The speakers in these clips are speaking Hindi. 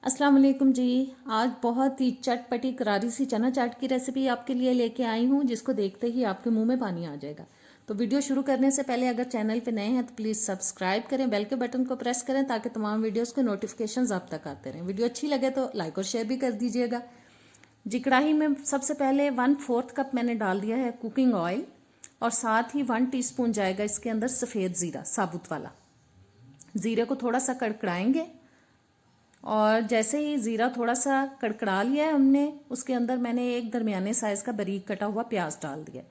अस्सलाम वालेकुम जी। आज बहुत ही चटपटी करारी सी चना चाट की रेसिपी आपके लिए लेके आई हूँ, जिसको देखते ही आपके मुंह में पानी आ जाएगा। तो वीडियो शुरू करने से पहले अगर चैनल पे नए हैं तो प्लीज़ सब्सक्राइब करें, बेल के बटन को प्रेस करें ताकि तमाम वीडियोस के नोटिफिकेशंस आप तक आते रहें। वीडियो अच्छी लगे तो लाइक और शेयर भी कर दीजिएगा। जी, कढ़ाई में सबसे पहले 1/4 कप मैंने डाल दिया है कुकिंग ऑयल और साथ ही 1 टीस्पून जाएगा इसके अंदर सफ़ेद ज़ीरा, साबुत वाला। ज़ीरे को थोड़ा सा कड़कड़ाएंगे और जैसे ही ज़ीरा थोड़ा सा कड़कड़ा लिया है हमने, उसके अंदर मैंने एक दरमियाने साइज़ का बारीक कटा हुआ प्याज डाल दिया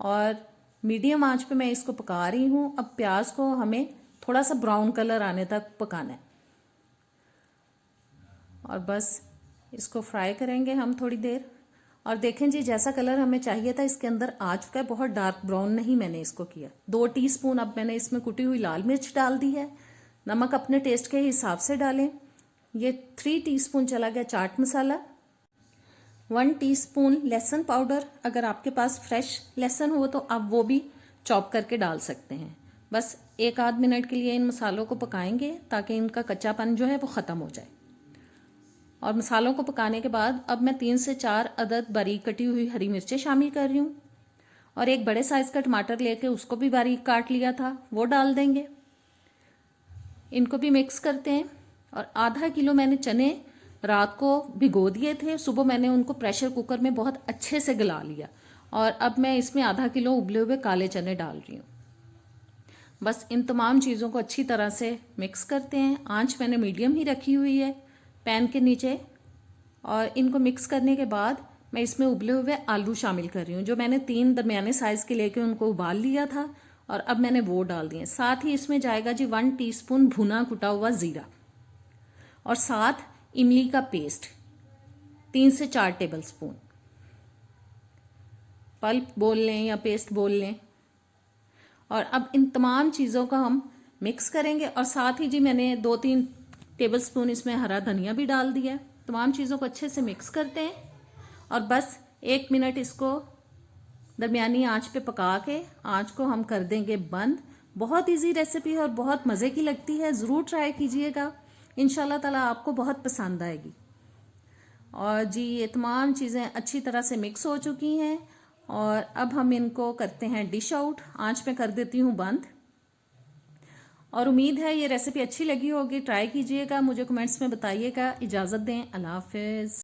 और मीडियम आंच पे मैं इसको पका रही हूँ। अब प्याज को हमें थोड़ा सा ब्राउन कलर आने तक पकाना है और बस इसको फ्राई करेंगे हम थोड़ी देर। और देखें जी, जैसा कलर हमें चाहिए था इसके अंदर आ चुका है, बहुत डार्क ब्राउन नहीं मैंने इसको किया। 2 टीस्पून अब मैंने इसमें कुटी हुई लाल मिर्च डाल दी है। नमक अपने टेस्ट के हिसाब से डालें। ये 3 टीस्पून चला गया चाट मसाला। 1 टीस्पून लहसुन पाउडर, अगर आपके पास फ्रेश लहसुन हो तो आप वो भी चॉप करके डाल सकते हैं। बस 1 आध मिनट के लिए इन मसालों को पकाएंगे ताकि इनका कच्चापन जो है वो ख़त्म हो जाए। और मसालों को पकाने के बाद अब मैं 3 से 4 अदद बारीक कटी हुई हरी मिर्चें शामिल कर रही हूँ और एक बड़े साइज़ का टमाटर लेके उसको भी बारीक काट लिया था, वो डाल देंगे। इनको भी मिक्स करते हैं। और आधा किलो मैंने चने रात को भिगो दिए थे, सुबह मैंने उनको प्रेशर कुकर में बहुत अच्छे से गला लिया और अब मैं इसमें आधा किलो उबले हुए काले चने डाल रही हूँ। बस इन तमाम चीज़ों को अच्छी तरह से मिक्स करते हैं। आंच मैंने मीडियम ही रखी हुई है पैन के नीचे। और इनको मिक्स करने के बाद मैं इसमें उबले हुए आलू शामिल कर रही हूँ, जो मैंने 3 दरमियाने साइज़ के लेके उनको उबाल लिया था और अब मैंने वो डाल दिए। साथ ही इसमें जाएगा जी 1 टीस्पून भुना कुटा हुआ ज़ीरा और साथ इमली का पेस्ट 3 से 4 टेबल स्पून, पल्प बोल लें या पेस्ट बोल लें। और अब इन तमाम चीज़ों का हम मिक्स करेंगे और साथ ही जी मैंने 2-3 टेबल स्पून इसमें हरा धनिया भी डाल दिया है। तमाम चीज़ों को अच्छे से मिक्स करते हैं और बस 1 मिनट इसको दरमियानी आंच पे पका के आंच को हम कर देंगे बंद। बहुत इजी रेसिपी है और बहुत मज़े की लगती है, ज़रूर ट्राई कीजिएगा, इंशाल्लाह ताला आपको बहुत पसंद आएगी। और जी ये तमाम चीज़ें अच्छी तरह से मिक्स हो चुकी हैं और अब हम इनको करते हैं डिश आउट। आंच पे कर देती हूँ बंद और उम्मीद है ये रेसिपी अच्छी लगी होगी, ट्राई कीजिएगा, मुझे कमेंट्स में बताइएगा। इजाज़त दें, अल्लाह हाफिज़।